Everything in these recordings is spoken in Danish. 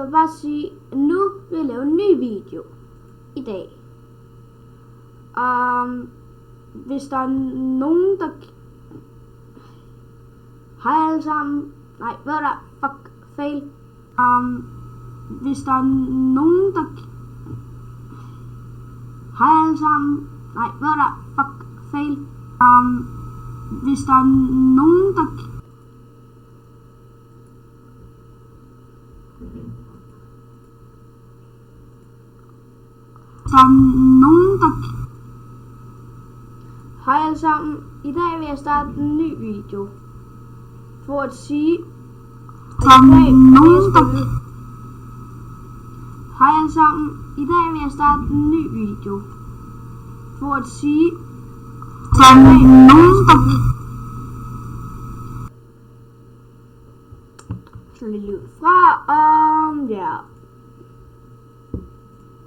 vil bare sige, at nu vil jeg lave en ny video i dag. Hvis der er nogen, der... Hej alle sammen. Nej, hvad er der? Fuck, fail. Hvis der er nogen, der... Hej alle sammen. Nej, hvad er der? Fuck, fail. Hvis der er nogen, der... Hej alle sammen. I dag vil jeg starte en ny video. For at sige... Hej alle sammen. I dag vil jeg starte en ny video. For at sige... Slå lidt lyd fra, ja.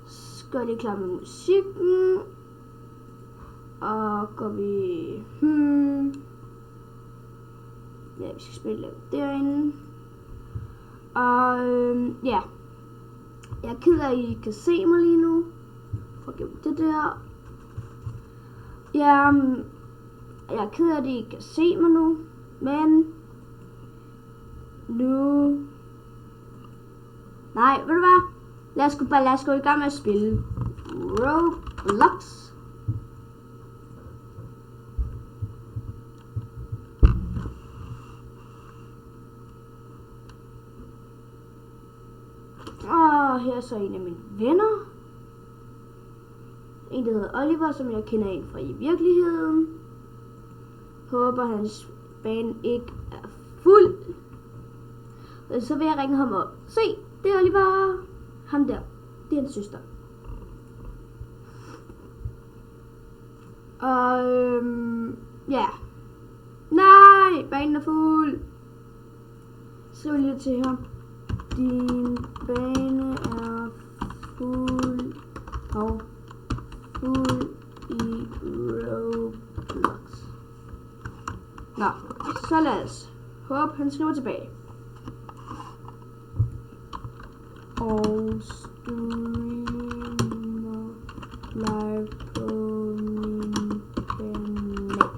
Så går lige klar med musikken. Og går vi... Ja, vi skal spille lidt derinde. Og ja. Jeg er ked af, at I kan se mig lige nu. For gennem det der. Ja, jeg er ked af, at I ikke kan se mig nu. Men... Nu... Nej, ved du hvad? Lad os gå i gang med at spille Roblox. Og her er så en af mine venner. En der hedder Oliver, som jeg kender en fra i virkeligheden. Håber hans bane ikke er fuld. Så vil jeg ringe ham op. Se, det er Oliver. Ham der. Det er hans søster. Og ja. Nej, banen er fuld. Skriv lige til ham. Din bane er fuld. Og fuld i Roblox. Nå, så lad os håbe, han skriver tilbage. Og streamer live på min kanal.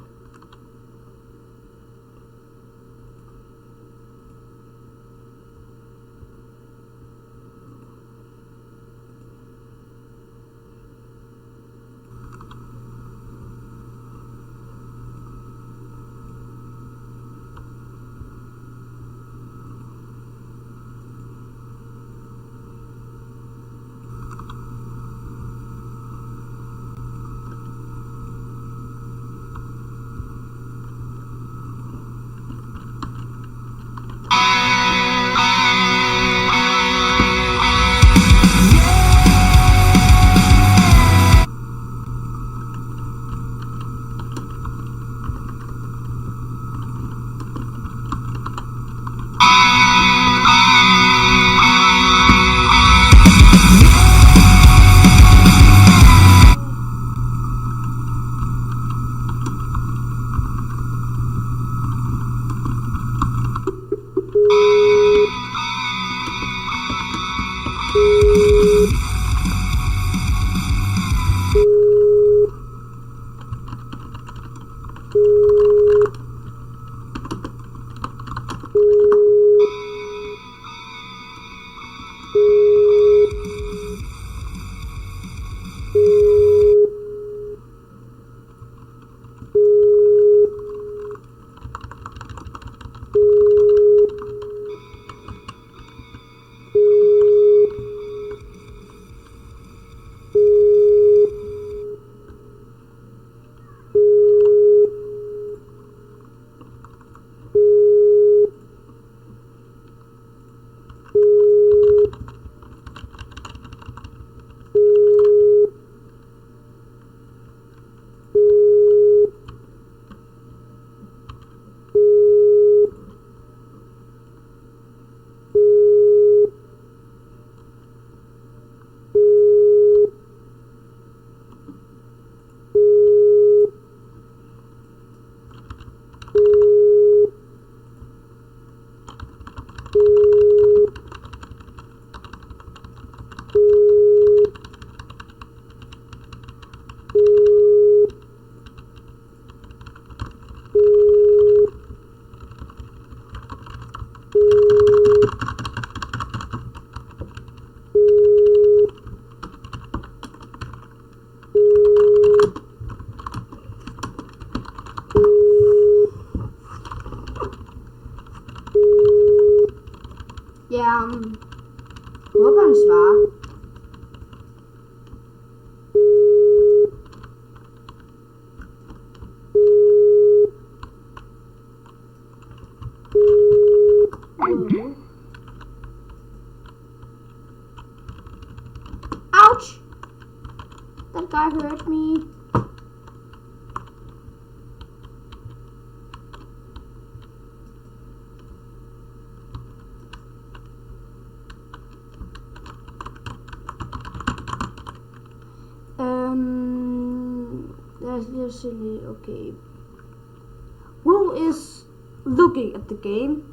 håber han svarer. Ouch! That guy hurt me. That's silly. Okay. Will is looking at the game.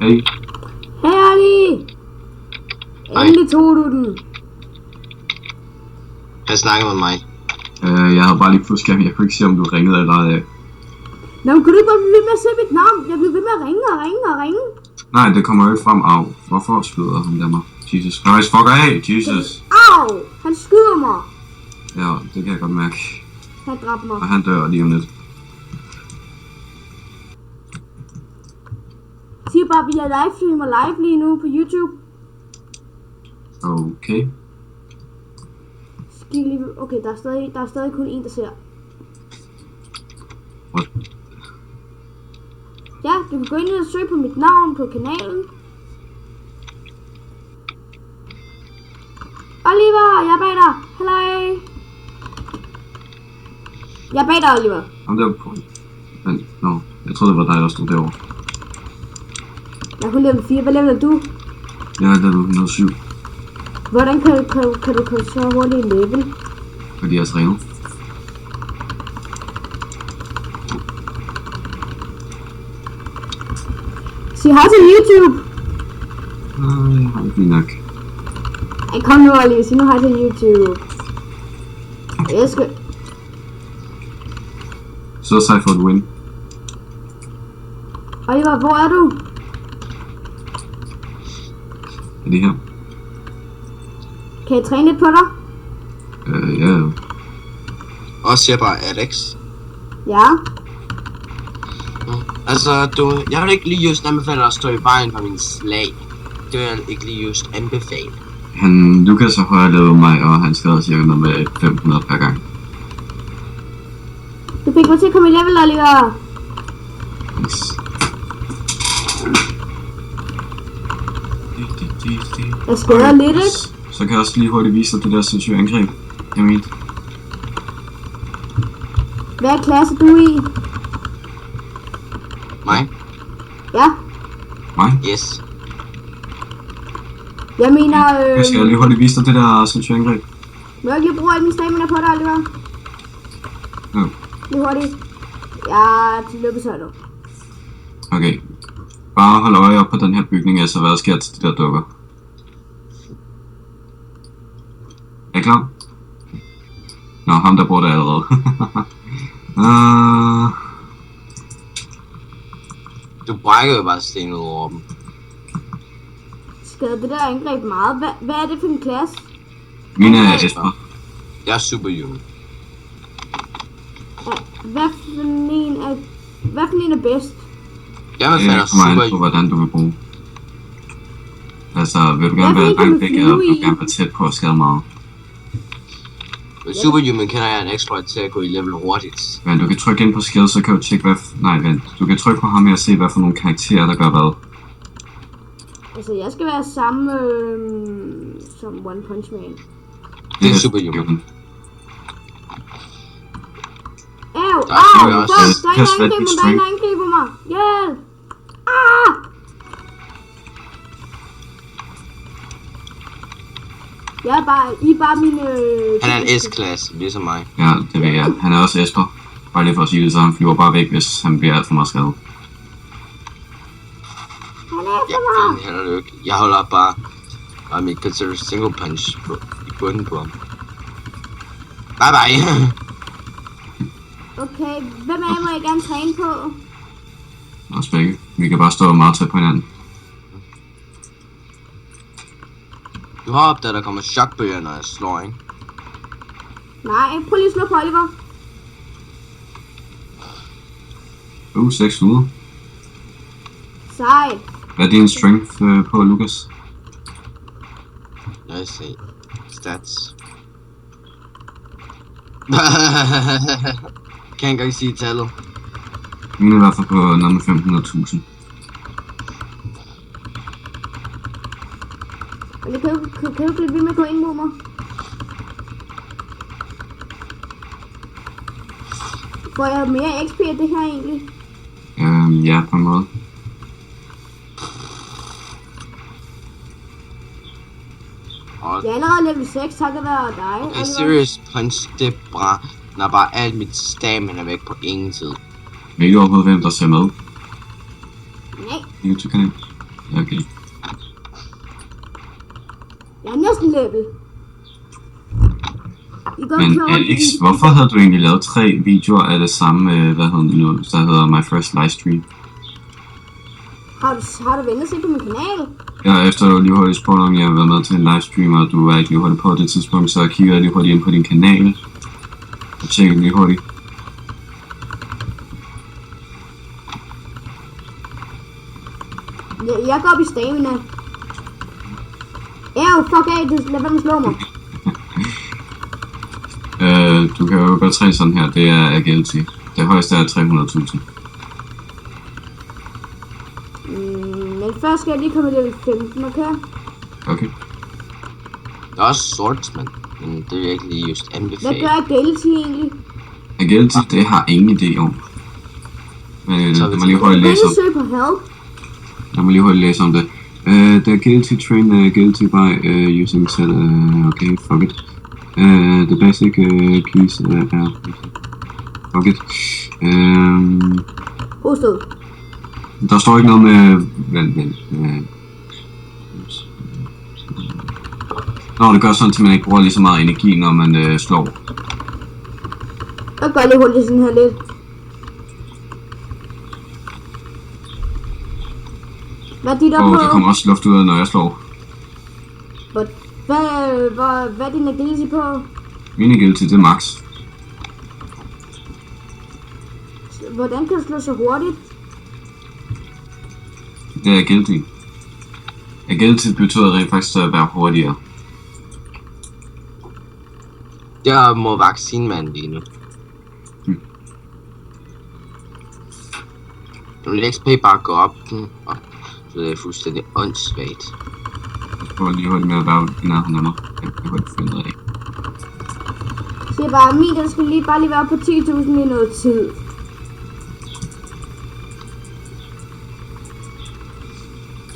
Hey. Hey Ali! Endelig tog du den. Han snakker med mig. Jeg havde bare lige på skærmen. Jeg kunne ikke se, om du ringede eller ej. Nå, men kunne du ikke bare blive ved med at se mit navn? Jeg blev ved med at ringe. Nej, det kommer jo ikke frem. Au. Hvorfor skyder han der mig? Jesus Christ, fuck af! Jesus! Au! Han skyder mig. Ja, det kan jeg godt mærke. Han dræbte mig. Og han dør lige om lidt. Siger bare, at vi er livestreamer live lige nu på YouTube. Okay. Okay, der er stadig kun en, der ser. What? Ja, du kan gå ind og søge på mit navn på kanalen. Oliver, jeg er bag dig. Halløj. Jeg er bag dig, Oliver. Ham der på. Men, nå, jeg troede det var dig, der stod derovre. Jeg er kun level 4. Hvad level er du? Jeg er level 107. Hvordan kan du så hurtigt level? Fordi jeg er trænet. Sig hej til YouTube. Jeg har ikke lige nok. Ej, kom nu, Oliver. Sig nu hej til YouTube. Jeg skal... Så sej for et win. Oliver, hvor er du? Er det her? Kan jeg træne lidt på dig? Ja. Og siger bare Alex. Ja. Altså, jeg vil ikke lige just anbefale at stå i vejen for min slag. Det vil jeg ikke lige just anbefale. Lukas har højere level mig, og han skader cirka noget med 500 per gang. Du fik mig til at komme i level, Oliver. Yes. Jeg skader lidt, ikke? Så kan jeg også lige hurtigt vise dig det der sindssyge angreb. Jeg mente. Hvad klasse er du i? Mig? Ja. Mig? Yes. Jeg mener, Jeg skal lige hurtigt vise dig det der sindssyge angreb. må jeg ikke lige bruge al min stamina på dig, Oliver? Ja. Lige hurtigt. Ja, til løbet så nu. Okay. Bare hold øje op på den her bygning, altså hvad der sker til de der dukker. Er I klar? Nå, ham der bor der allerede. Du brækker jo bare sten ud over dem. Skader det der angreb meget? Hvad er det for en klasse? Mine er Esper. Jeg er superhuman. Hvad for en er bedst? Jeg vil Det falde kommer an på, superhuman. hvordan du vil bruge. Altså, vil du gerne være langt væk, eller vil du gerne være tæt på at skade meget? Med superhuman kender jeg en exploit til at gå i level hurtigt. Men du kan trykke ind på skill, så kan du tjekke hvad... Nej, vent. Du kan trykke på ham og se, hvad for nogle karakterer, der gør hvad. Altså, jeg skal være samme som One Punch Man. Det er superhuman. Au! Der er Au! jeg også. Der er en angriber mig! Der er en angriber mig! Hjælp! Ah! I er bare mine... Han er en S-klasse, ligesom mig. Ja, det ved jeg. Han er også Esper. Bare lige for at sige det, så han flyver bare væk, hvis han bliver alt for meget skadet. Han er Ja, efter mig! det er det ikke. Jeg holder bare mit consider single punch i bunden på ham. Bye bye! Okay, hvem af jer må jeg gerne træne på? Også begge. Vi kan bare stå meget tæt på hinanden. Du har opdaget, at der kommer chokbøger, når jeg slår, ikke? Nej, prøv lige at slå på Oliver. 6 ude. Sej. Hvad er din strength på, Lukas? Lad os se. Stats. Kan jeg ikke engang sige tallet. Min er i hvert fald på noget med 500.000. Men kan du blive ved med at gå ind mod mig? Får jeg mere XP af det her egentlig? Ja, på en måde. Og Jeg er allerede level 6, takket være dig. okay, Oliver. serious punch, det brænder bare alt mit stamina væk på ingen tid. Ved I overhovedet, hvem der ser med? Nej, YouTube-kanal? Okay. Jeg er næsten level. I går Men Alex, hvorfor havde du egentlig lavet 3 videoer af det samme, hvad hedder det nu, der hedder My First Livestream? Har du ventet at se på min kanal? Ja, efter du lige hurtigt spurgte, om jeg har været med til en livestream, og du er ikke lige hurtigt på det tidspunkt, så kigger jeg lige hurtigt ind på din kanal. Og tjekker lige hurtigt. Jeg går op i stamina. Fuck af, lad være med at slå mig. Du kan jo godt træne sådan her, det er agility. Det højeste er 300.000. Men først skal jeg lige komme i level 15, okay? Okay. Der er også swordsman, men det vil jeg ikke lige just anbefale. Hvad gør agility egentlig? Agility, det har ingen idé om. Men lad mig lige hurtigt læse om. Søg på help. Lad mig lige hurtigt læse om det. The agility train agility by using set, okay, fuck it. The basic keys er... Fuck it. Hosted. Der står ikke noget med... Vent. Nå, det gør sådan, at man ikke bruger lige så meget energi, når man slår. Jeg gør lige hurtigt sådan her lidt. Hvad er dit op på? Der kommer også luft ud af, når jeg slår. Hvad er din agility på? Min agility, det er max. Hvordan kan du slå så hurtigt? Det er agility. Agility betyder rent faktisk at være hurtigere. Der må vaccinmand lige nu. Nu vil XP bare gå op, så det er fuldstændig åndssvagt. Jeg prøver lige hurtigt med at være i nærheden af mig. Jeg kan hurtigt finde af. Så jeg bare, min den skal bare lige være på 10.000 i noget tid.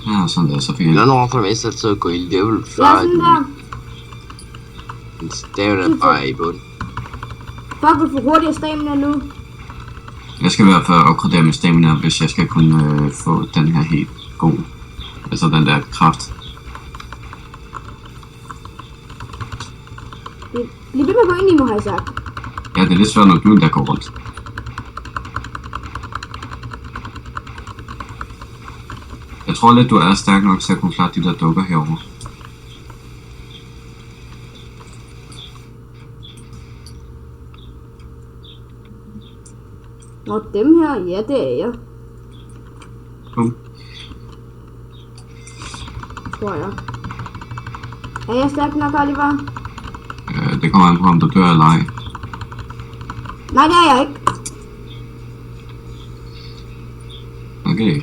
Ja, sådan der, så fik jeg... Der er nogen fra venstre til at gå i level før. Ja, sådan der. Den staven er bare i bunden. Fuck, du får hurtigere stamina nu. Jeg skal i hvert fald opgradere min stamina, hvis jeg skal kunne få den her helt god. Altså den der kraft. Bliv ved med at gå ind i mig, har jeg sagt. Ja, det er lidt svært, når du der går rundt. Jeg tror lidt, du er stærk nok til at kunne klare de der dukker herovre. Nå, dem her, ja, det er jeg. Tror jeg. Er jeg stærk nok, Oliver? Det kommer an på, om du dør eller ej. Nej, det er jeg ikke. Okay.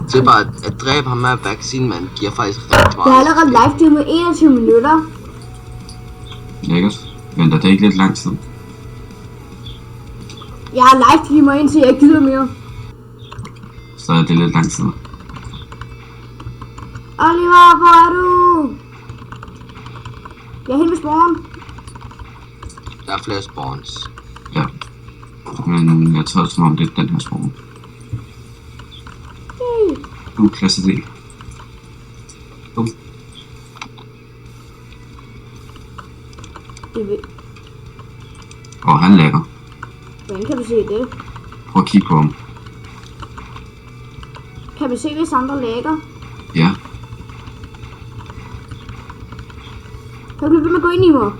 Det er bare at dræbe ham med vaccinmand giver faktisk rigtig meget. Jeg har allerede livestreamet 21 minutter. Lækkert. Venter det ikke lidt lang tid? Jeg har livestreamer indtil jeg ikke gider mere. Så er det lidt lang tid. Oliver, hvor er du? Jeg er helt ved spawn. Der er flere spawns. Ja. Men jeg tror som om det er den her spawn. Klasse D. Han lækker. Hvordan kan du se det? Prøv at kigge på ham. Kan vi se, hvis andre lækker? Ja. Kan du blive ved med at gå ind i mig?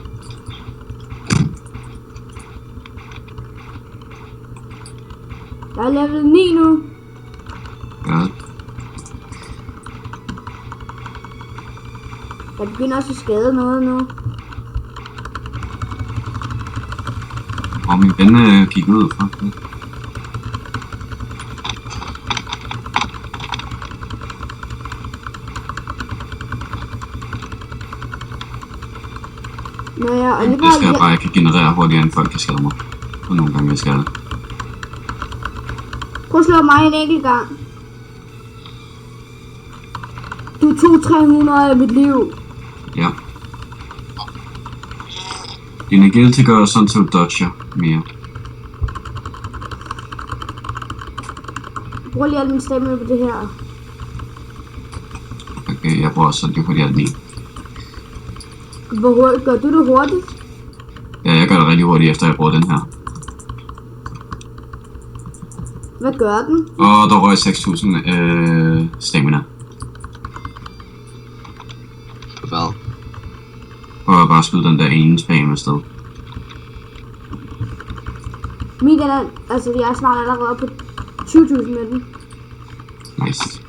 Jeg er level 9 nu. Ja. Jeg begynder også at skade noget nu. Og min ven gik ud fra. Nå ja, og det skal jeg bare, jeg kan generere hurtigere, end folk kan skade mig. Og nogle gange jeg skal det. Prøv at slå mig en enkelt gang. Du tog 300 af mit liv. Ja. Din agility gør sådan, så du dodger mere. bruger lige al min stemme på det her. Okay, jeg bruger også lige hurtigt alt min. Hvor hurtigt gør du det hurtigt? Ja, jeg gør det rigtig hurtigt, efter jeg bruger den her. Hvad gør den? Og der røg 6.000 stamina. Hvad? Og jeg bare spille den der ene spam afsted. Min den er, altså jeg er snart allerede oppe på 20.000 med den. Nice.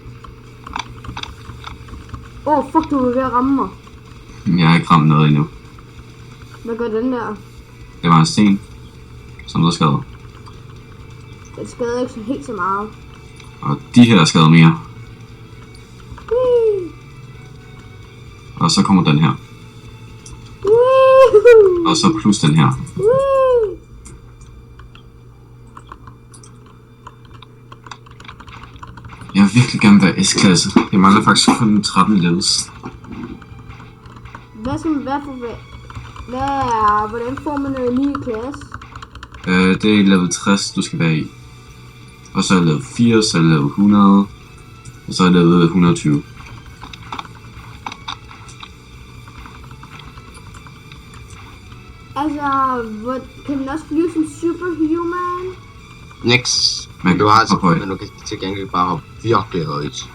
Fuck, du er ved at ramme mig. Jeg har ikke ramt noget endnu. Hvad gør den der? Det var en sten, som der skadede. Den skader ikke så helt så meget. Og de her skader mere. Whee! Og så kommer den her. Whee! Og så plus den her. Whee! Jeg vil virkelig gerne være S-klasse. Jeg mangler faktisk kun 13 levels. Hvordan får man en ny klasse? Det er level 60, du skal være i. Og så er level 80, så er level 100. Og så er level 120. Altså, kan man også flyve som superhuman? Next. Man Du har altså, hoppe højt. men du kan til gengæld bare hoppe virkelig højt.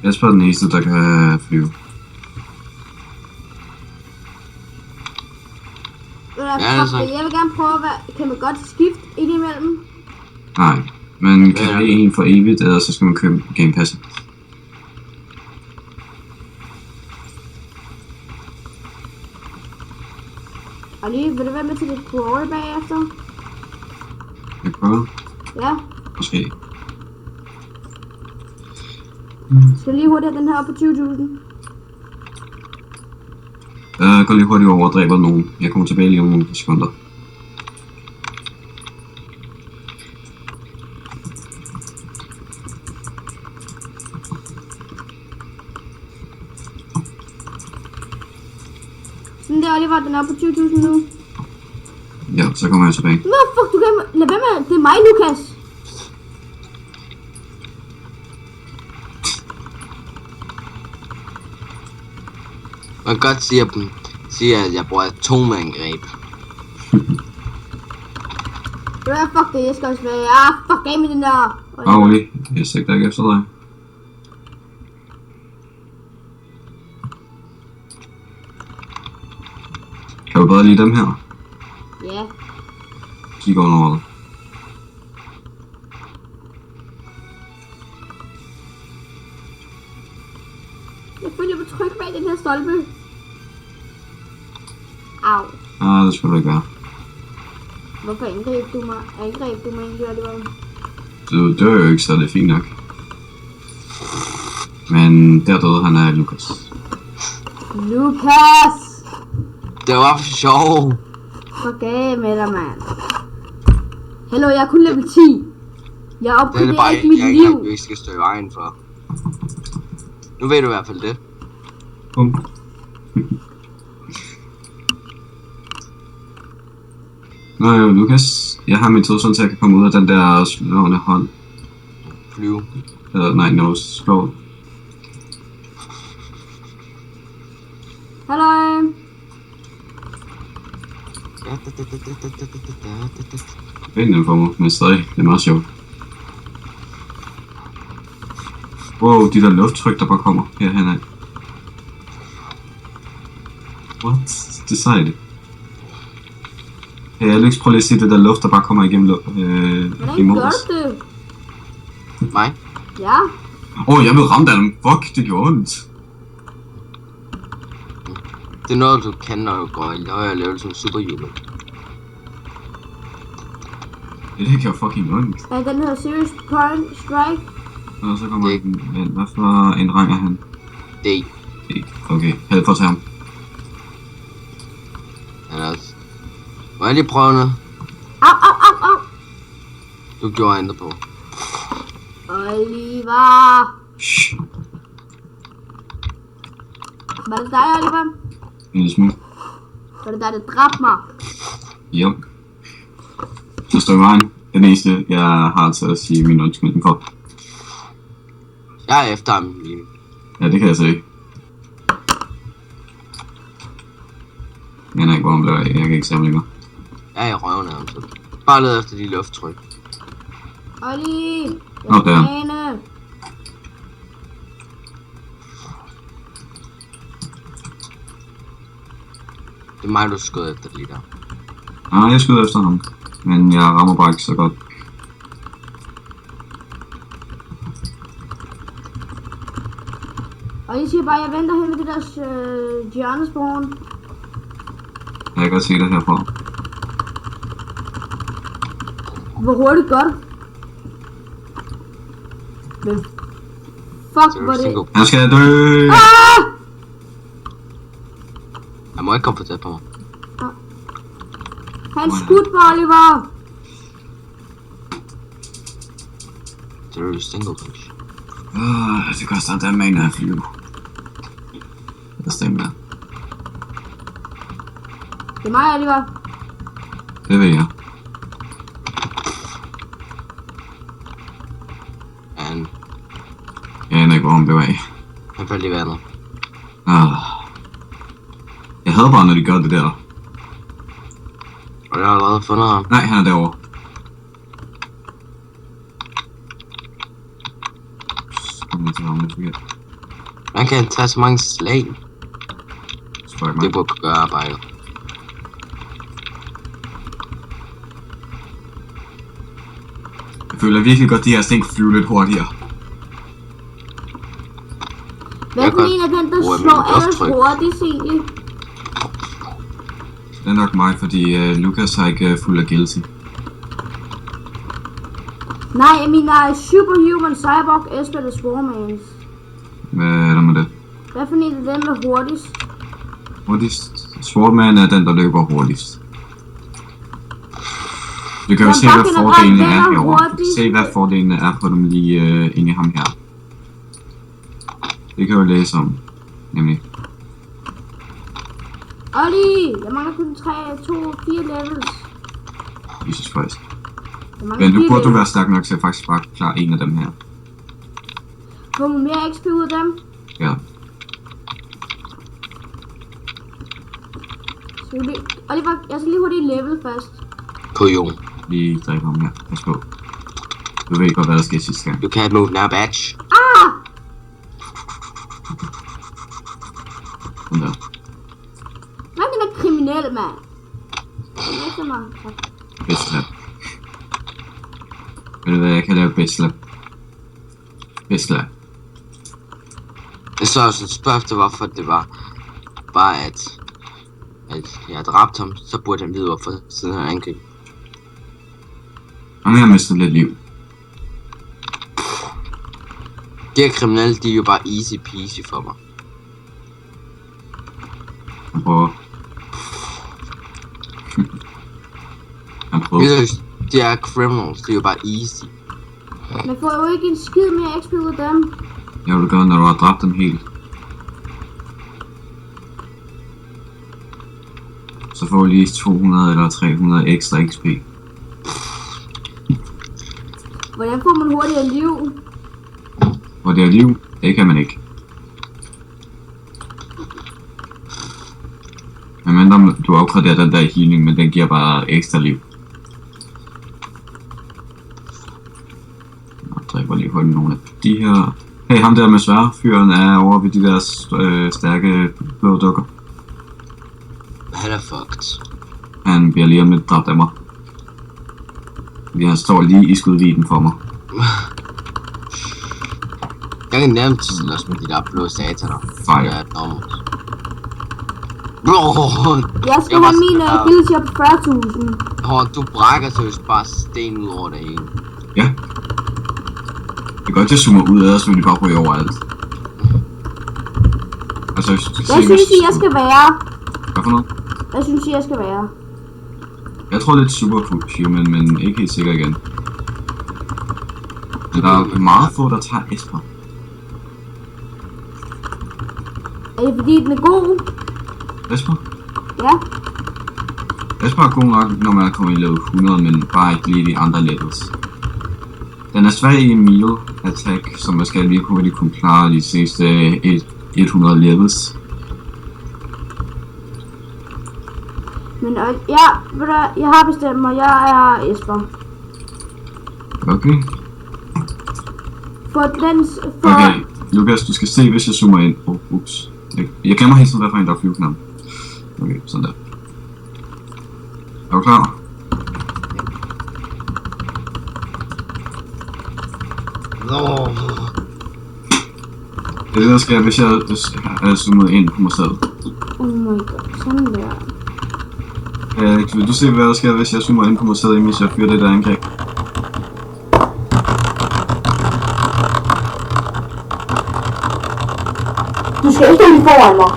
Jesper er den eneste, der kan flyve. altså. Jeg vil gerne prøve at være... Kan man godt skifte indimellem? Nej, man kan have en for evigt, eller så skal man købe Game Pass. Og lige, vil du være med til det glory bagefter? Jeg prøver. Ja. Måske. Skal lige hurtigt have den her op på 20.000? Gå lige hurtigt over og dræber nogen. Jeg kommer tilbage lige om nogle sekunder. Sådan der, Oliver, den er på 20.000 nu. Ja, så kommer jeg tilbage. Nå, fuck, du kan... Lad være med, det er mig, Lukas. Man kan godt sige, at jeg bruger atomangreb. Fuck det, jeg skal også være... fuck af med den der. Rolig, jeg sigter ikke efter dig. Kan du bedre lide dem her? Ja. Kig under det. Jeg føler mig tryg bag den her stolpe. Au. Det skulle du ikke være. Hvorfor angreb du mig? Angreb du mig egentlig, Oliver? Du dør jo ikke, så det er fint nok. Men der døde han af Lukas. Lukas! Det var for sjov. Fuck af med dig, mand. Hallo, jeg er kun level 10. Jeg Det er det opgraderer bare ikke mit jeg liv. ikke skal stå i vejen for. Nu ved du i hvert fald det. Bum. Nå jo, Lukas. Jeg har metode sådan, så jeg kan komme ud af den der slående hånd. Flyve. Eller nej, nose skål. Hallo. Vend den for mig, men stadig, det er meget sjovt. Wow, de der lufttryk, der bare kommer herhen af. What? Det er sejt. Hey Alex, prøv lige at se det der luft, der bare kommer igennem Hvordan imod gør os. du det? Mig? Ja. Jeg blev ramt af dem. Fuck, det gjorde ondt. Det er noget, du kan, når du går i højere level som superhuman. Det gør fucking ondt. Ja, den hedder Serious Point Strike. Og så kommer den. Hvad for en rang er han? Det Okay, held for til ham. er også. Må jeg lige prøve noget? Au. Du gjorde andet på. Oliver. Shh. Var det dig, Oliver? En lille smule. Var det dig, der dræbte mig? Jo. Så står i vejen. Den eneste, jeg har til at sige min undskyldning for. Jeg er efter ham lige. Ja, det kan jeg se. Jeg er ikke, hvor han blev af. Jeg kan ikke se ham længere. Jeg er i røven af ham, så. Bare led efter de lufttryk. Olli! Nå, der. Det er mig, du skød efter lige der. Nej, jeg skyder efter ham. Men jeg rammer bare ikke så godt. Og jeg siger bare, jeg venter hen ved det der hjørnespawn. Jeg kan godt se det herfra. Hvor hurtigt gør du? Men fuck, hvor det... Han skal dø! Ah! Jeg må ikke komme for tæt på mig. Han skudt på Oliver! Det er jo single punch. Det koster en damage at flyve. Det stemmer. Det er mig, Oliver. Det ved jeg. Jeg aner ikke, hvor han blev af. Han faldt i vandet. Jeg havde bare, når de gør det der. Og jeg har allerede fundet ham. Nej, han er derovre. Man kan tage så mange slag. Spørg mig. Det burde gøre arbejdet. Jeg føler virkelig godt, at de her ting flyver lidt hurtigere. Hvad for en af den, der slår alles hurtigst egentlig? Det er nok mig, fordi Lukas har ikke fuld af guilty. Nej, jeg mener Superhuman, Cyborg, Esper og Swarmans. Hvad er der med det? Hvad for en af dem der hurtigst? Hurtigst? Swordman er den, der løber hurtigst. Du kan jo Men se, bare hvad generelt, fordelene hvem er er herovre. Du kan hurtigst? se, hvad fordelene er på dem lige inde i ham her. Det kan jeg jo læse om, nemlig. Olli, jeg mangler kun 4 levels. Jesus Christ. Jeg mangler Men nu 4 burde du levels. være stærk nok til at faktisk bare klare en af dem her. Får man mere XP ud af dem? Ja. Oliver, jeg skal lige hurtigt level først. På jorden. Lige dræbe ham her. Pas på. Du ved godt, hvad der sker sidste gang. You can't move now, bitch. Ah! Sådan der. Hvad er den der kriminel, mand? Efter mig. Best slap. Ved du hvad, jeg kan lave best slap. Best slap. Jeg så også et spørgsmål, hvorfor det var bare at jeg dræbte ham, så burde han vide, hvorfor siden han angreb. Ham her har mistet lidt liv. De her kriminelle, de er jo bare easy peasy for mig. Han prøver. Han prøver. De her criminals, de er jo bare easy. Man får jo ikke en skid mere XP ud af dem. Jeg vil gøre, når du har dræbt dem helt. Så får du lige 200 eller 300 ekstra XP. Hvordan får man hurtigere liv? Og det er liv, det kan man ikke. Men mindre du opgraderer den der healing, men den giver bare ekstra liv. Jeg dræber lige hurtigt nogle af de her. Hey, ham der med sværfyren er over ved de der stærke blå dukker. Han er fucked. Han bliver lige om lidt dræbt af mig. Fordi han står lige i skudviden for mig. Jeg kan nemt slås med de der blå sataner. Fire. Ja, bro, Jeg skal have min ability op på 40.000. du brækker seriøst bare sten ud over det hele. Ja. Det er godt, jeg zoomer ud af, så vil de bare ryge overalt. Altså, Hvad synes I, jeg skal være? Hvad for noget? Hvad synes I, jeg skal være? Jeg tror lidt superhuman, men ikke helt sikker igen. Men der er meget få, der tager Esper. Er det fordi, den er god? Esper? Ja. Esper er god nok, når man er kommet i level 100, men bare ikke lige de andre levels. Den er svag i melee attack, som man skal lige kunne kunne klare de sidste 100 levels. Men ja, ved du, jeg har bestemt mig. Jeg er Esper. Okay. For Okay, Lukas, du skal se, hvis jeg zoomer ind. Ups. Jeg glemmer helt tiden, hvorfor der er flyveknap. Okay, sådan der. Er du klar? Nå. Det er det, der sker, hvis jeg er zoomet ind på mig selv. Oh my god, sådan der. Vil du se, hvad der sker, hvis jeg zoomer ind på mig selv, imens jeg fyrer det der angreb? Du skal ikke lige foran mig.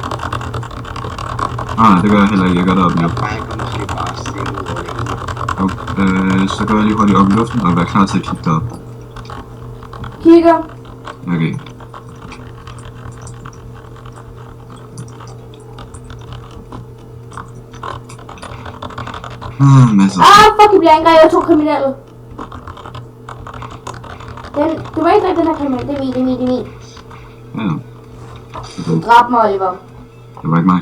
Nej, det gør jeg heller ikke. Jeg gør det op i luften. Jeg kan måske bare se ud af det. Så gør jeg lige hurtigt op i luften og være klar til at kigge derop. Kigger. Okay. Masser. Fuck, jeg bliver angrebet af 2 kriminelle. Du var ikke den her kriminelle. Det er min. Ja. Okay. Drab mig, Oliver. Det var ikke mig.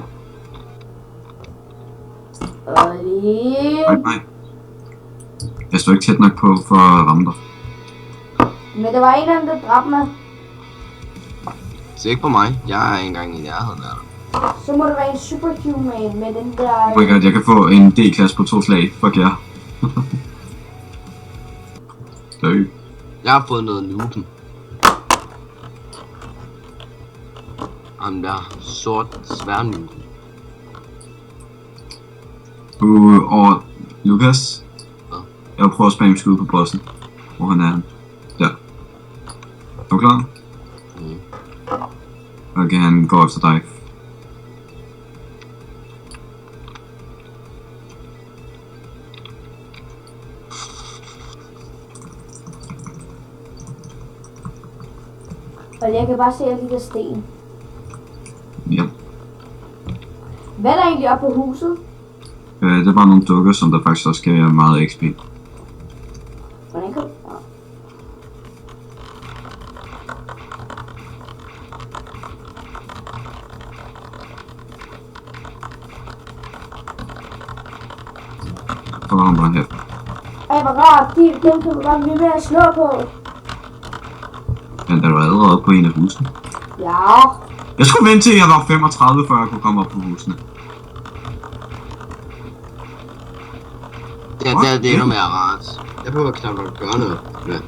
Oliver. Jeg står ikke tæt nok på for at ramme dig. Men det var en eller anden, der dræbte mig. Se ikke på mig. Jeg er ikke engang i nærheden af dig. Så må det være en superhuman med den der... Oh my god, jeg kan få en D-klasse på 2 slag. Fuck ja. Dø. Jeg har fået noget nuben. Ham der sort sværnuben. Og Lukas. Hvad? Jeg vil prøve at spamme skud på bossen. Hvor han er. Der. Er du klar? Okay, han går efter dig. Og jeg kan bare se alle de der sten. Ja. Hvad er der egentlig oppe på huset? Det er bare nogle dukker, som der faktisk også giver meget XP. Hvordan kan du... Så var han bare her. Ej, hvor rart. Dem kan du bare blive med at slå på. Men er du allerede oppe på en af husene? Ja. Jeg skulle vente til jeg var 35, før jeg kunne komme op på husene. Ja, det er endnu mere rart. Jeg prøver knap at gøre noget. Ja.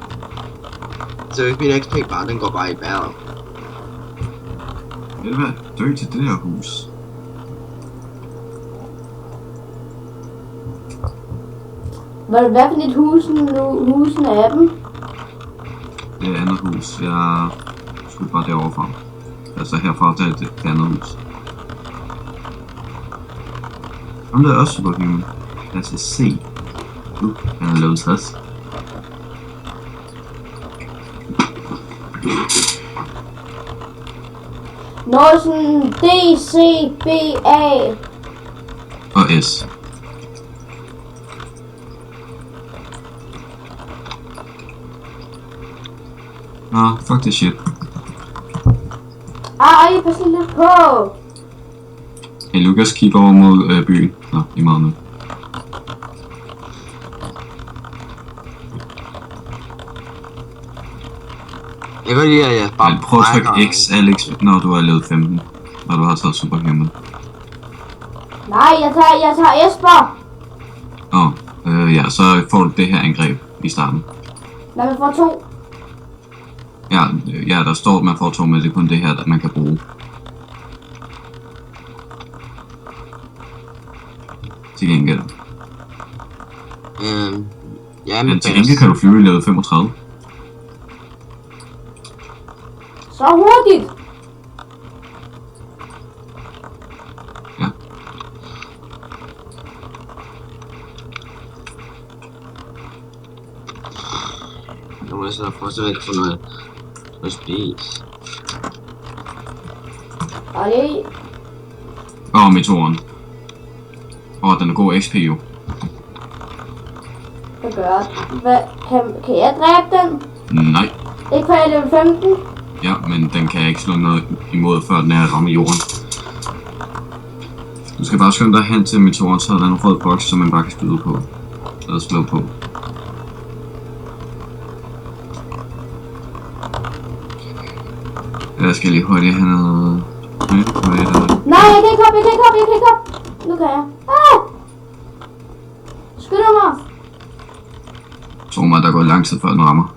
Så hvis min XP bare, den går bare i bæret. Ved du hvad? Dø til det her hus. Hvad for et husene er dem? Det er andet hus. Jeg skulle bare derovre fra. Altså herfra til det andet hus. Ham der er også superhuman. Lad os se. Han er level 60. Norsen D, C, B, A. Og S. Nå, fuck det shit. Ej, pas lige lidt på. Hey, Lukas kigger over mod byen. Nå, i meget nu. Jeg kan lide, at jeg bare... Men prøv at trykke X, Alex, når du er level 15. Når du har taget superhuman. Nej, jeg tager Esper. Ja, så får du det her angreb i starten. Lad mig få 2. Ja, der står, at man får 2, men det er kun det her, man kan bruge. Til gengæld. Ja, Men til gengæld kan du flyve i level 35. Så hurtigt. Ja. Nu må jeg så fortsat ikke få noget at spise. Ej. Meteoren. Den er god XP jo. Hvad gør det? Kan jeg dræbe den? Nej. Ikke før jeg er level 15? Ja, men den kan jeg ikke slå noget imod, før den er ramme jorden. Du skal bare skynde dig hen til meteoren, så er der en rød boks, som man bare kan skyde på. Eller slå på. Jeg skal lige hurtigt have noget... Nej, jeg kan ikke hoppe. Nu kan jeg. Skynd mig. Tro mig, der går lang tid før den rammer.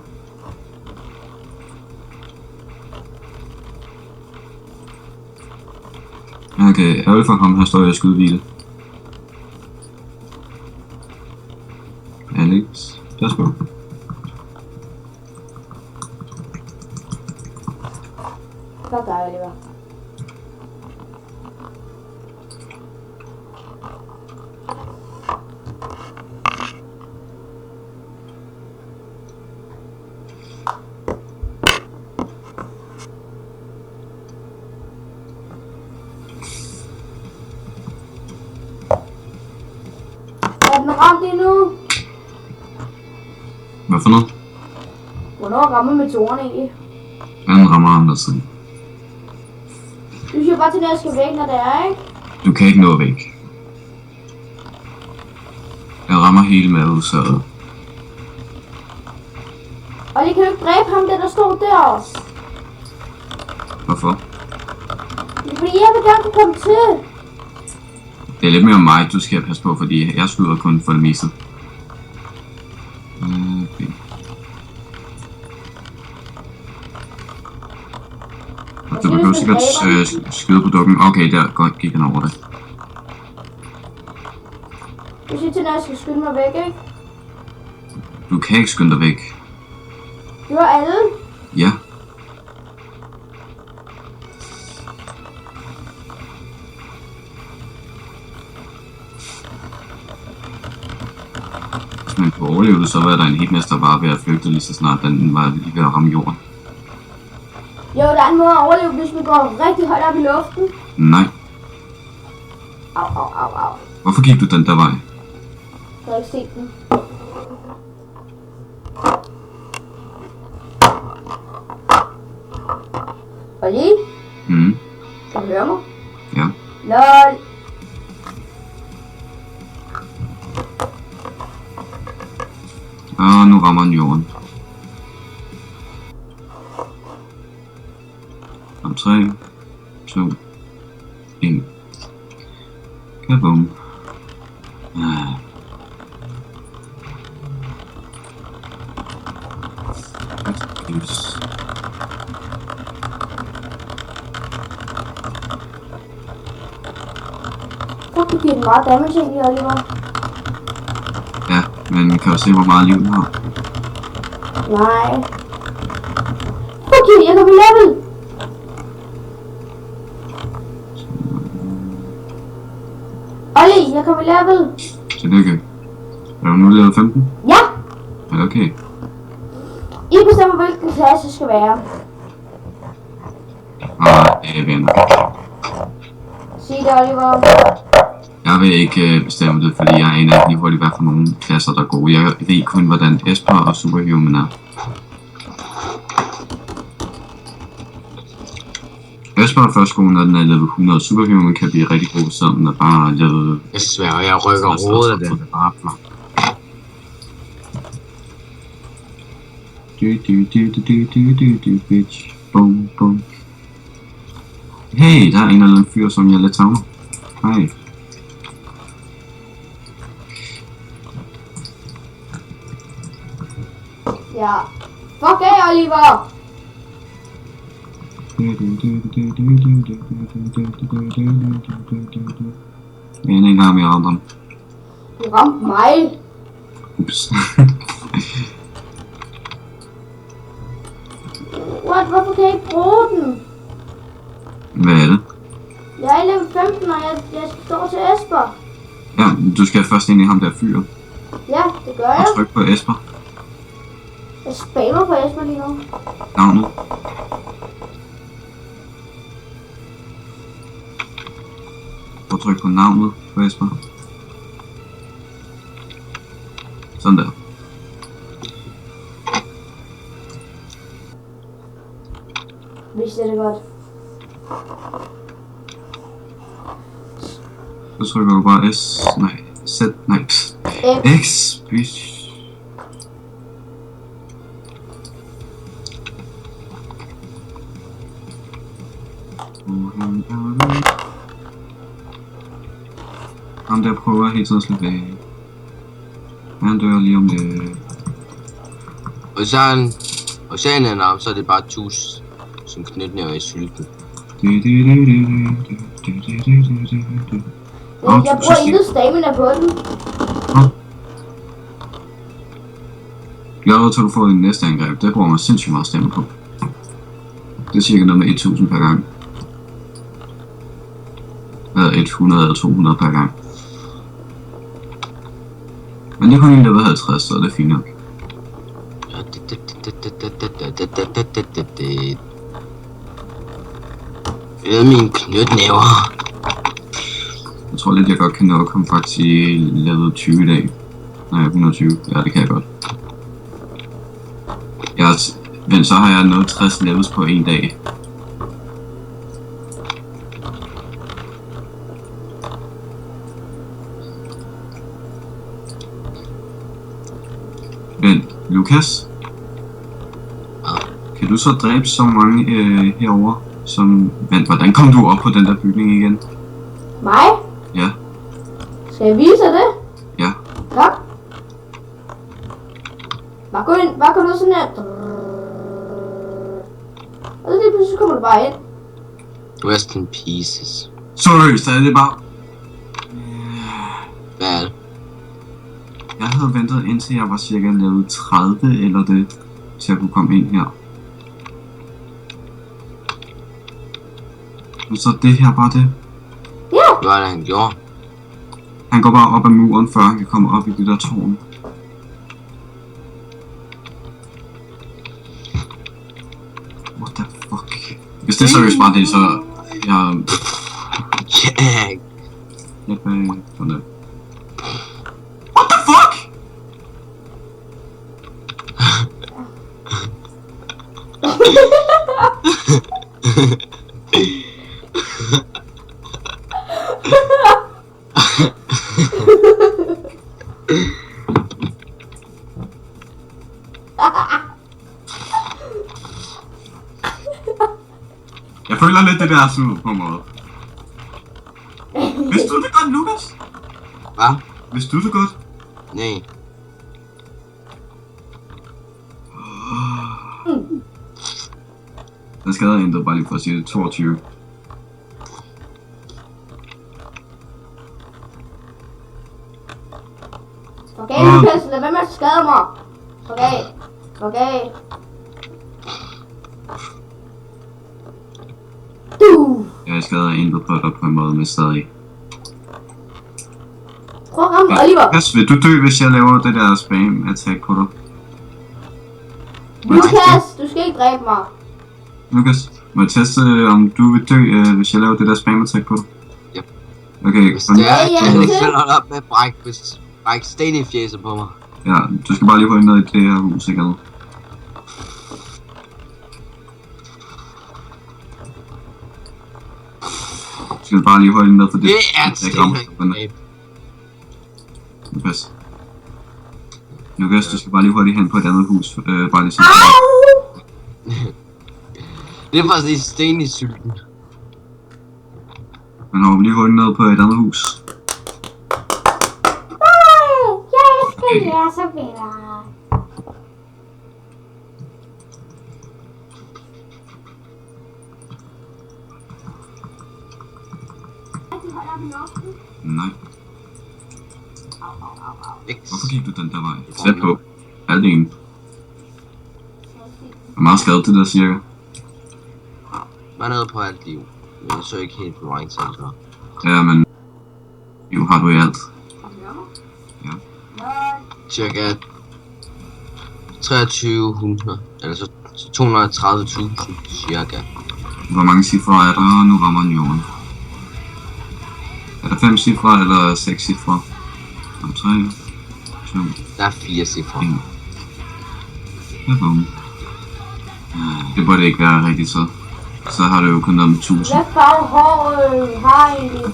Okay, ærgerligt for ham, her står jeg og skydehvile. Alex, pas på. Hvad gør jeg lige? Er den ramt endnu? Hvad for noget? Hvornår rammer meteoren egentlig? Den rammer andre siden. Du siger bare til, at jeg skal væk, når det er, ikke? Du kan ikke nå væk. Jeg rammer hele maveudsaget. Og jeg kan jo ikke dræbe ham, der står derovre. Hvorfor? Fordi jeg vil gerne kunne komme til. Det er lidt mere mig, du skal passe på, fordi jeg skyder kun for det meste. Okay. Og du behøver sikkert skyde på dukken. Okay, der godt gik han over det. Du siger til, at jeg skal skynde mig væk, ikke? Du kan ikke skynde dig væk. Det var alle. Ja. Hvis man kunne overleve det, så var der en hitmester bare ved at flygte lige så snart den var lige ved at ramme jorden. Jo, der er en måde at overleve, hvis vi går rigtig højt op i luften. Nej. Au. Hvorfor gik du den der vej? Jeg har ikke set den. Og lige? Kan du høre mig? Ja. LOL. Og nu rammer den jorden. Om 3, 2, 1. Kabum. Du giver den meget damage egentlig, Oliver. Ja, men kan du se, hvor meget liv den har? Nej. Okay, jeg kan på level. Olli, jeg kan på level. Tillykke. Er du nu level 15? Ja. Ja, okay. I bestemmer, hvilken klasse det skal være. Nej, venner. Sig det, Oliver. Jeg vil ikke bestemme det, fordi jeg aner ikke lige hurtigt, hvad for nogle klasser, der er gode. Jeg ved kun, hvordan Esper og Superhuman er. Esper er først god, når den er level 100. Superhuman kan blive rigtig god, selvom den er bare level... Jeg sværger, jeg rykker rådet af den. Bitch. Bum, bum. Hey, der er en eller anden fyr, som jeg lidt savner. Hej. Ja. Fuck af, Oliver. En gang jeg ramte ham. Du ramte mig. Ups. What? Hvorfor kan jeg ikke bruge den? Hvad er det? Jeg er i level 15, og jeg står til Esper. Ja, du skal først ind i ham der fyr. Ja, det gør Og jeg. tryk på Esper. Jeg spammer på Esper lige nu. Navnet. Og tryk på navnet på Esper. Sådan der. Hvis det er godt. Så trykker du bare S, nej, Z, nej, X, bitch. Ham der prøver hele tiden at slippe af. Han dør lige om det. Og så er han... Og så er han så er det bare tus som knytnæver i sylten. Jeg bruger intet stamina på den. Glæder til du får din næste angreb. Det bruger man sindssygt meget stamina på. Det er cirka noget med 1000 per gang. Eller 100 eller 200 per gang. Men jeg kun en level 50, så det er fint nok. Min knytnæver. Jeg tror lidt, jeg godt kan nå at komme faktisk i level 20 i dag. Nej, 120. Ja, det kan jeg godt. Men så har jeg nået 60 levels på en dag. Men, Lukas? Kan du så dræbe så mange herover? Som... Men, hvordan kom du op på den der bygning igen? Mig? Ja. Skal jeg vise dig det? Ja. Kom. Bare gå ned sådan her. Og så lige pludselig kommer du bare ind. Rest in pieces. Seriøst, er det bare... Hvad er det? Jeg havde ventet indtil jeg var cirka level 30 eller det, til at kunne komme ind her. Og så det her bare det. Ja. Hvad var det han gjorde? Han går bare op ad muren, før han kan komme op i det der tårn. What the fuck? Hvis det er seriøst bare det, så... Jeg... Jack! Sådan det. What the fuck? Jeg føler lidt det der sådan på en måde. Vidste du det godt, Lukas? Hvad? Vidste du det godt? Nej. Den skade er ændret bare lige for at sige det. 22. Okay, Lukas, lad være med at skade mig. Okay. Jeg skader er ændret på dig på en måde, men stadig. Prøv at ramme Oliver. Lukas, vil du dø, hvis jeg laver det der spam-attack på dig? Lukas, du skal ikke dræbe mig. Lukas, må jeg teste, om du vil dø, hvis jeg laver det der spam-attack på dig? Ja. Okay, hvis det er, jeg kan ikke selv holde op med at brække sten i fjeset på mig. Ja, du skal bare lige holde ned i det her hus, ikke andet? Du skal bare lige holde ned for det. Det er et stenangreb. Lukas. Lukas, du skal bare lige hurtigt hen på et andet hus, bare lige sådan. Det er faktisk lige sten i sylten. Men hopper lige hurtigt ned på et andet hus. Jeg elsker jer så venner. Nej. Hvorfor gik du den der vej? Sæt på. Halvdelen. Hvor meget skadet det der cirka? Man nede på alt liv. Men jeg så ikke helt på mig selv så. Ja, men... Jo, har du i alt. Ja. Cirka 2300. Eller så 230.000 cirka. Hvor mange cifre er der? Nu rammer den jorden. Er der 5 cifre eller 6 cifre? 3, 2, Der er 4 cifre. 1. Ja, bum. Det burde ikke være rigtigt så. Så har du jo kun om 1000. Hvad farve håret har I egentlig?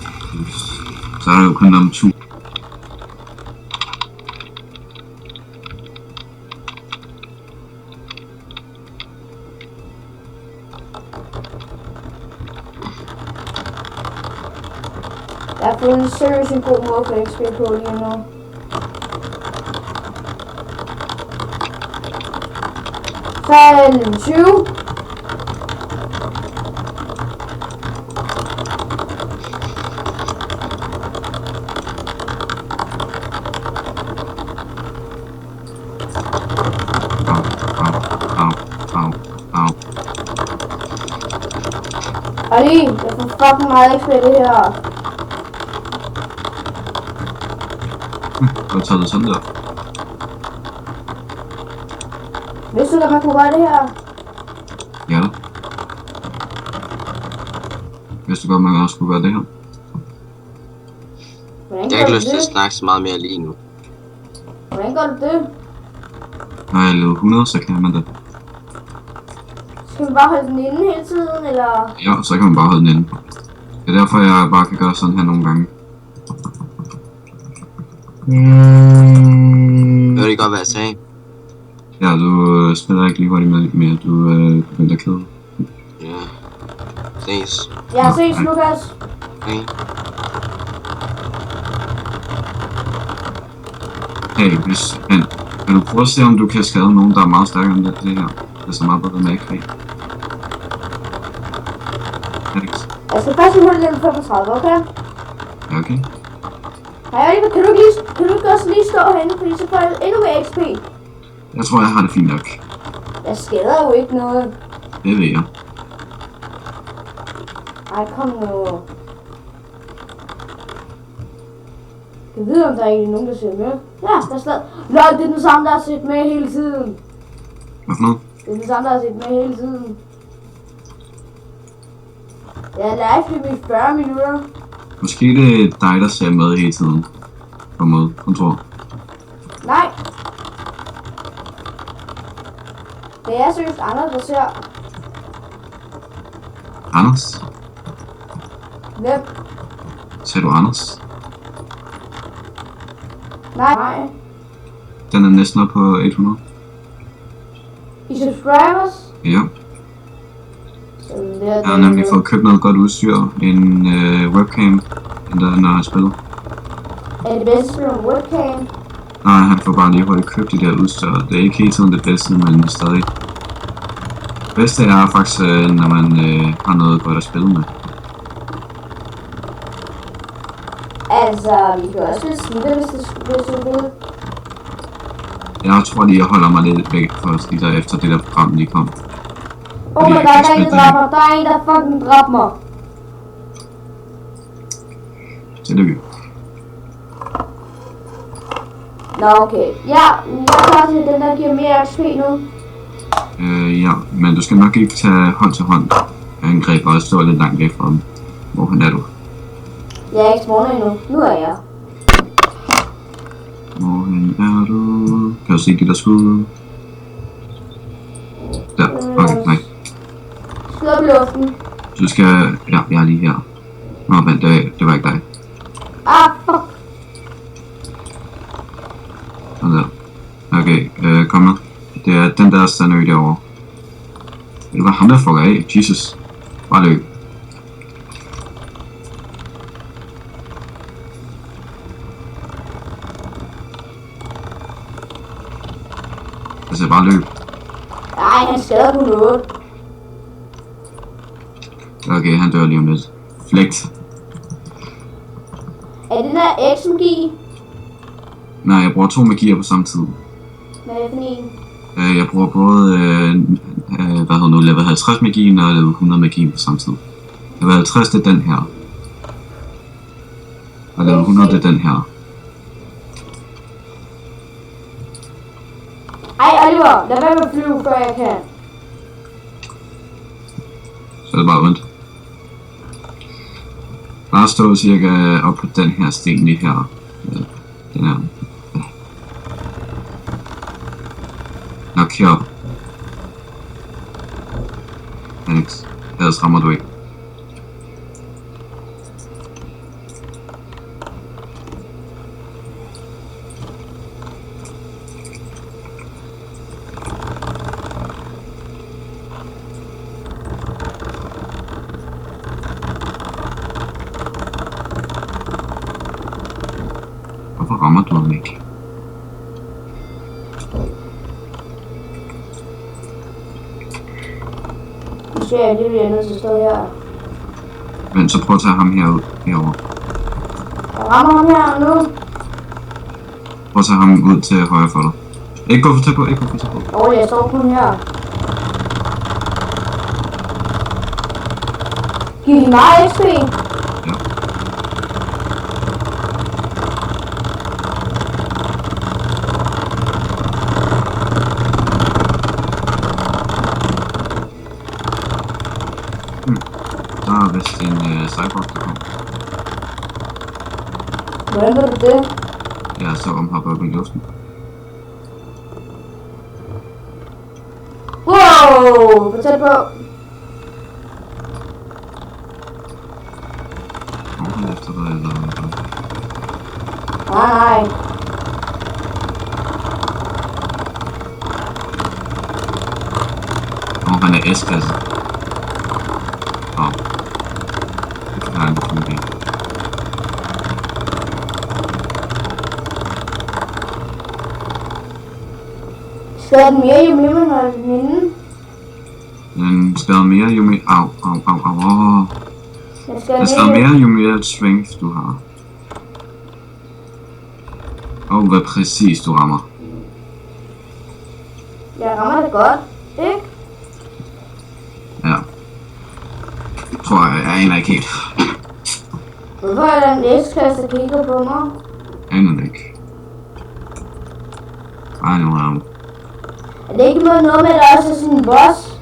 Så har du jo kun om 1000. Jeg har fundet seriøst en god måde for XP på lige nu. Så er det level 20. Ali, jeg får fucking meget XP det her. Hvor tager du sådan der? Vidste du, at man kunne gøre det her? Ja da. Vidste du godt, man også kunne gøre det her? Hvordan Jeg har gør ikke du lyst til at det? snakke så meget mere lige nu. Hvordan gør du det? Når jeg er level 100, så kan man det. Skal man bare holde den inde hele tiden, eller? Ja, så kan man bare holde den inde. Det er derfor, jeg bare kan gøre sådan her nogle gange. Hørte I godt, hvad jeg sagde? Ja, du spiller ikke lige hurtigt med mere. Du begyndte at kede. Ja. Ses. Ja, ses, Lukas. Hej. Hey, hvis... Kan du prøve at se, om du kan skade nogen, der er meget stærkere end det her? Det er så meget bedre med XP. Alex. Jeg skal først lige holde level 35, okay? Ja, okay. Hej, Oliver, kan du ikke også lige stå herinde, fordi så får jeg endnu mere XP? Jeg tror, jeg har det fint nok. Jeg skader jo ikke noget. Det ved jeg. Ej, kom nu. Jeg ved, om der er egentlig nogen, der ser med. Ja, der er stadig. Lol, det er den samme, der har set med hele tiden. Hvad for noget? Det er den samme, der har set med hele tiden. Jeg er live stream i 40 minutter. Måske det er dig, der ser med hele tiden. På måde, kontor. Nej. Det er seriøst andre, der ser. Anders? Hvem? Ser du Anders? Nej. Den er næsten oppe på 100. I subscribers? Ja. Sådan der, Jeg har nemlig fået købt noget godt udstyr. En webcam, når han spiller. Er det bedste spil om webcam? Nej, han får bare lige hurtigt købt det der udstyr. Det er ikke hele tiden det bedste, men stadig. Det bedste er faktisk, når man har noget godt at spille med. Altså, vi kan også spille snitter, hvis du vil. Jeg tror lige, jeg holder mig lidt væk fra snitter efter det der program lige kom. Oh my god, jeg der kan er en, der spille dræber mig. Der er en, der fucking dræber mig. Så det vi. Nå, okay. Ja, jeg tager til den, der giver mere XP nu. Ja, men du skal nok ikke tage hånd til hånd angreb og stå lidt langt væk fra dem. Hvorhen er du? Jeg er ikke spawnet endnu. Nu er jeg. Hvorhen er du? Kan du se de der skud? Der, okay, nej. Skud op i luften. Du skal, ja, jeg er lige her. Nå, vent, det var ikke dig. Ah, fuck. Sådan der. Okay, kom med. Det er den der standø derovre. Det var ham der fucker af. Jesus. Bare løb. Altså bare løb. Nej, han skader på noget. Okay, han dør lige om lidt. Flægt. Er det der X-magi? Nej, jeg bruger 2 magier på samme tid. Hvad er det for en? Jeg bruger både, hvad hedder nu, level 50 magien og level 100 magien på samme tid. Level 50 det er den her. Og level 100 det er den her. Ej, Oliver, lad være med at flyve, før jeg kan. Så er det bare ondt. Bare stå cirka op på den her sten lige her. Den her. Nok herop. Alex, ellers rammer du ikke. Hvorfor rammer du ham ikke? Nu ser jeg, det bliver nødt til at stå her. Men så prøv at tage ham herud, herovre. Jeg rammer ham her nu. Prøv at tage ham ud til højre for dig. Ikke gå for tæt på, ikke gå for tæt på. Jeg står kun her. Giv de mig XP? Ja. Der er vist en cyborg, der kommer. Hvordan ved du det? Jeg så om hopper op i luften. Wow! Hvor tæt på? Kommer han efter dig, eller hvad? Nej. Han er S-klasse. Det kan han ikke fungere. Skader den mere, jo mere man holder den inde? Den skader mere, jo mere... Au. Den skader mere, jo mere strength du har. Og hvad præcis du rammer. Jeg rammer det godt, ikke? Ja. Tror jeg aner ikke helt. Hvorfor er der en S-klasse, der kigger på mig? Aner det ikke. Ej, nu har Er det ikke noget med, at der også er sådan en boss?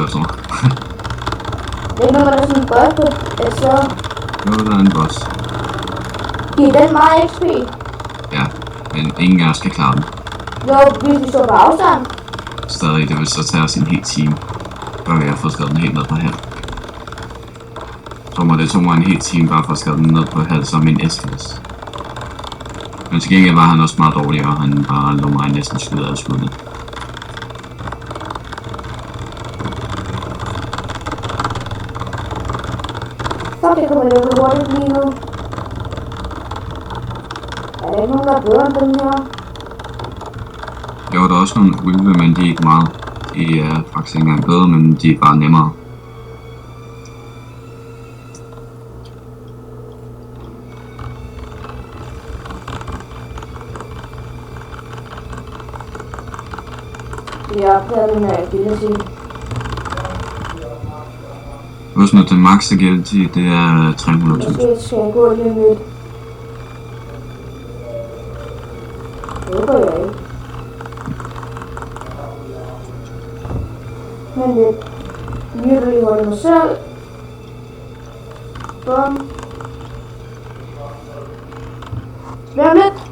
jeg så. Det er ikke noget med, at der er sådan en boss på, altså... Jo, der er en boss. Giver den meget XP? Ja, men ingen af os kan klare den. Jo, hvis vi står på afstand. Stadig, det vil så tage os en hel time, før vi har fået skrevet den helt ned på halv. Så må det tog mig en hel time bare for at skrive den ned på halv som en S-klasse. Men til gengæld var han også meget dårlig, og han bare lå mig næsten skyde af skuddene. Fuck, det kommer lidt hurtigt lige nu. Er der ikke nogen, der er bedre end den her? Jo, der er også nogle ulve, men de er ikke meget. De er faktisk ikke engang bedre, men de er bare nemmere. Det er opdaget den her agility. Husk nu, den max agility, det er 300.000. Måske skal jeg gå lige lidt. Det går jeg ikke. Men lidt. Lytter lige hurtigt mig selv. Bum. Vær lidt.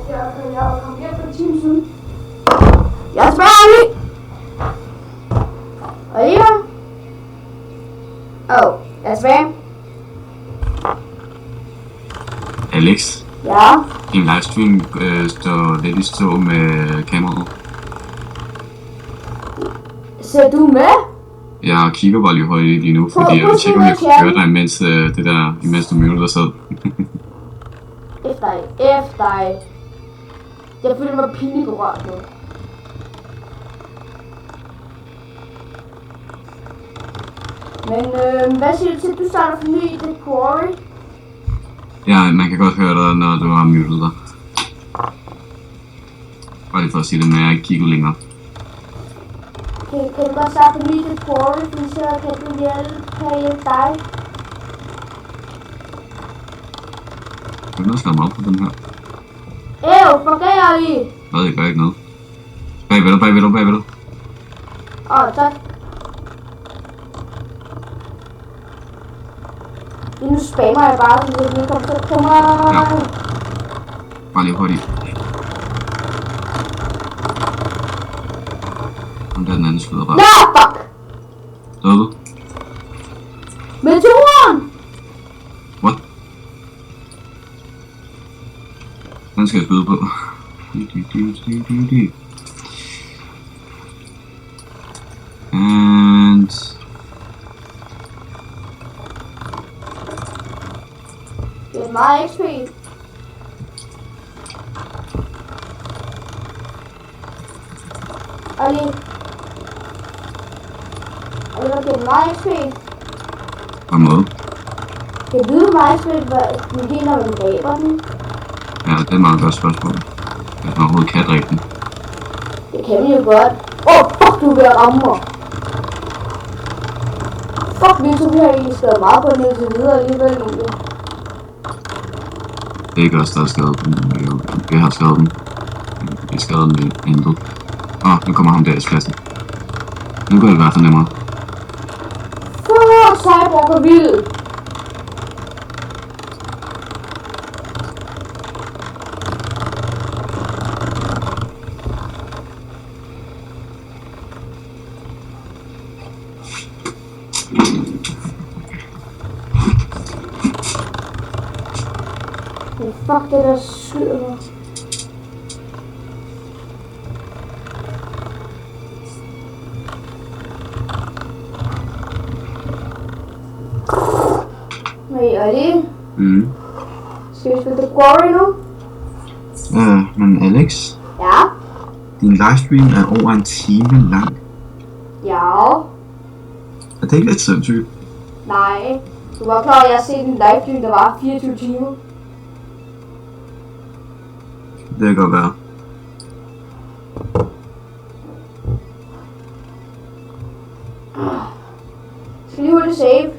Jeg kom hjem for en time siden. Jeg spørger lige. Oliver? Jeg er tilbage. Alex, Ja? din livestream står lidt i stå med kameraet. Ser du med? Jeg kigger bare lige højt lige nu, fordi jeg vil tjekke, om jeg kunne høre dig, imens du mødte dig selv. Efter dig. Jeg føler mig pinligt berørt nu. Men hvad siger du til, at du starter for ny i The Quarry? Ja, man kan godt høre dig, når du har muted dig. Bare lige for at sige det, når jeg ikke kigger længere. Kan du godt starte for ny i The Quarry, fordi så kan jeg hjælpe dig? Du er nødt til at op på den her. Fungerer I? Hvad, jeg gør ikke noget. Bagved dig. Tak. Nu spammer jeg bare, så det ikke kommer til at komme. Ja. Bare lige hurtigt. Om der er den anden skyder bare. Fuck! Døde? Meteoren! What? Den skal jeg skyde på. And... Det er meget XP. Ali, det er meget XP. På en måde. Kan du vide meget XP, hvad du giver, når du dræber den? Ja, det er et meget godt spørgsmål. Hvis man overhovedet kan dræbe den. Det kan vi jo godt. Fuck, du er ved at ramme mig. Fuck, vi to har egentlig skadet meget på den indtil videre alligevel egentlig. Det er ikke os, der har skadet den. Jeg har skadet den. Vi skadet den med intet. Nu kommer ham der i pladsen. Nu går det i hvert fald nemmere. Cyborg er vild. Fuck det der skyder mig. Skal vi spille The Quarry nu? Men Alex? Ja? Din livestream er over en time lang. Ja. Er det ikke lidt sindssygt? Nej. Du var klar, at jeg har set en livestream, der var 24 timer. Det kan godt være. Skal lige hurtigt save.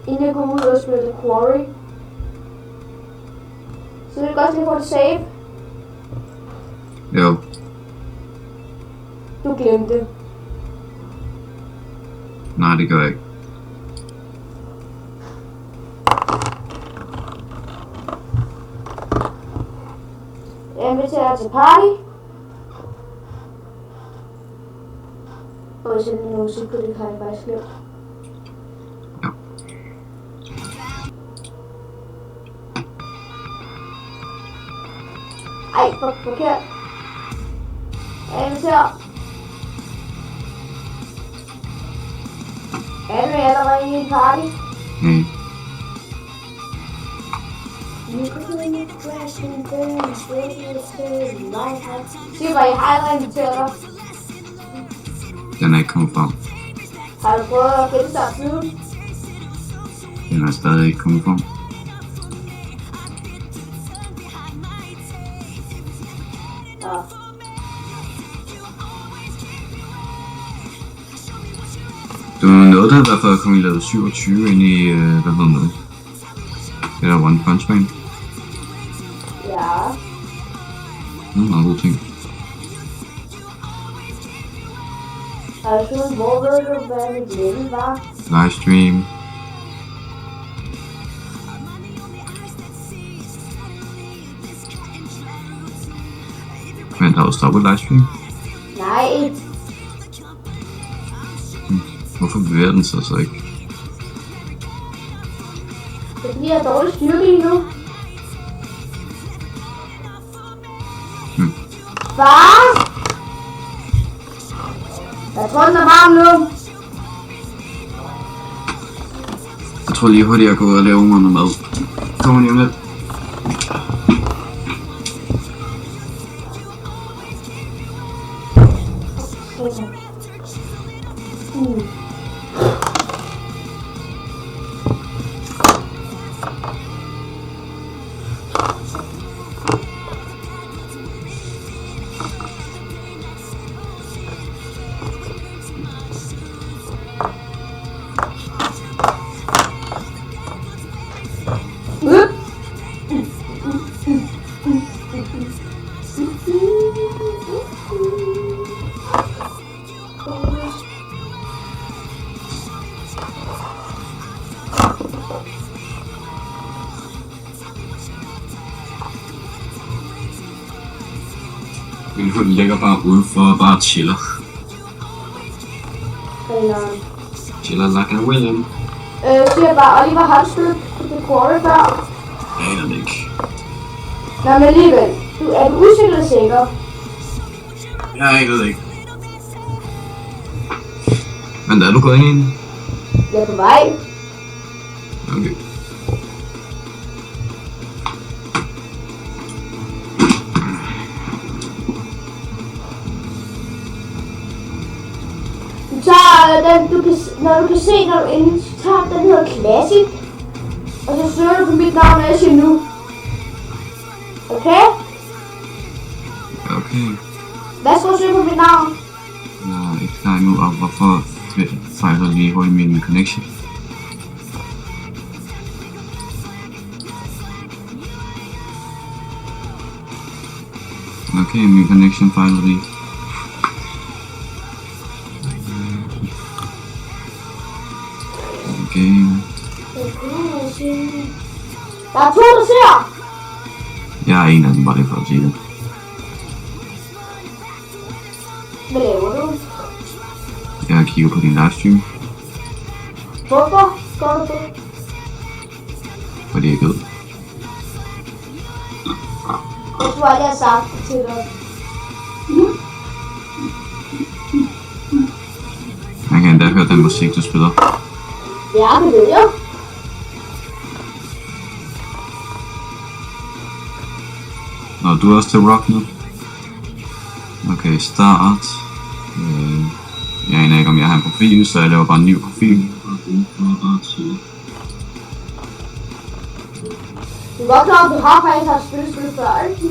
Inden jeg går ud og spiller The Quarry. Så vil jeg godt lige hurtigt save. Jo. Du glemte det. Nej, det gør jeg ikke. Jeg inviterer dig til party. Og hvis jeg lige nogen musik på det, kan jeg faktisk glemt. Ja. Ej, forkert. Jeg inviterer. Er du allerede i en party? Nej. Sig mig, jeg har allerede inviteret dig. Den er ikke kommet frem. Har du prøvet at genstarte flyven? Den er stadig ikke kommet frem. Ja. Du nåede da i hvert fald at komme i level 27 ind i, hvad hedder det? Det der One Punch Man. Ja. Det er en meget god ting. Altså, hvor ved du, hvad mit level var? Livestream. Har du stoppet livestream? Nej. Hvorfor bevæger den sig så ikke? Det bliver dårlig styrke lige nu. Far! Jeg tror, den er varm nu. Jeg tror lige hurtigt, jeg går ud og laver mig noget mad. Kommer lige om lidt. Min hund ligger bare udenfor og bare chiller. Chiller like a William. Siger bare, Oliver har et stykke på det korte før. Jeg aner det ikke. Nå, men alligevel. Du er usikker sikker. Jeg aner det ikke. Men der er du gået ind i den? Jeg er på vej. Okay. Du tager den, når du kan se, når du er inde, så tager den hedder Classic. Og så søger du på mit navn, og jeg siger nu. Okay? Okay. Hvad skal du søge på mit navn? Jeg er ikke klar endnu, og hvorfor fejler lige hurtigt min connection? Okay, min connection fejler lige. Okay. Der er to, der ser. Jeg er en af dem, bare lige for at sige det. Hvad laver du? Jeg kigger på din livestream, Hvorfor gør du det? fordi jeg ved. Jeg tror, jeg har sagt det til dig. Man kan endda høre den musik, du spiller. Ja, det ved jeg. Nå, du er også til rock nu? Okay, start. Jeg aner ikke, om jeg har en profil, så jeg laver bare en ny profil. Du er godt klar, at du har faktisk haft spillet før, ikke?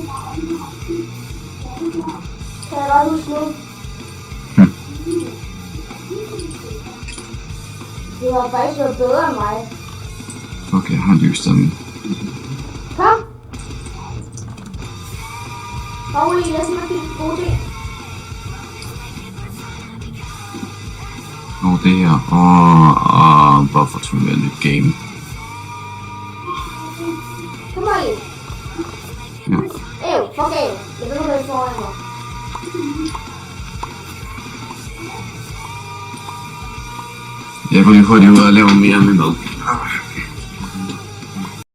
Kan jeg godt huske nu? Du har faktisk været bedre end mig. Okay, jeg har en dyb stemme. Kom. Rolig, lad os mig kigge gode ting. Det her. Hvorfor tog jeg et nyt game? Kom her lige. Ja. Fuck af. Jeg ved, hvad jeg foran mig. Jeg går lige hurtigt ud og laver mere med mad.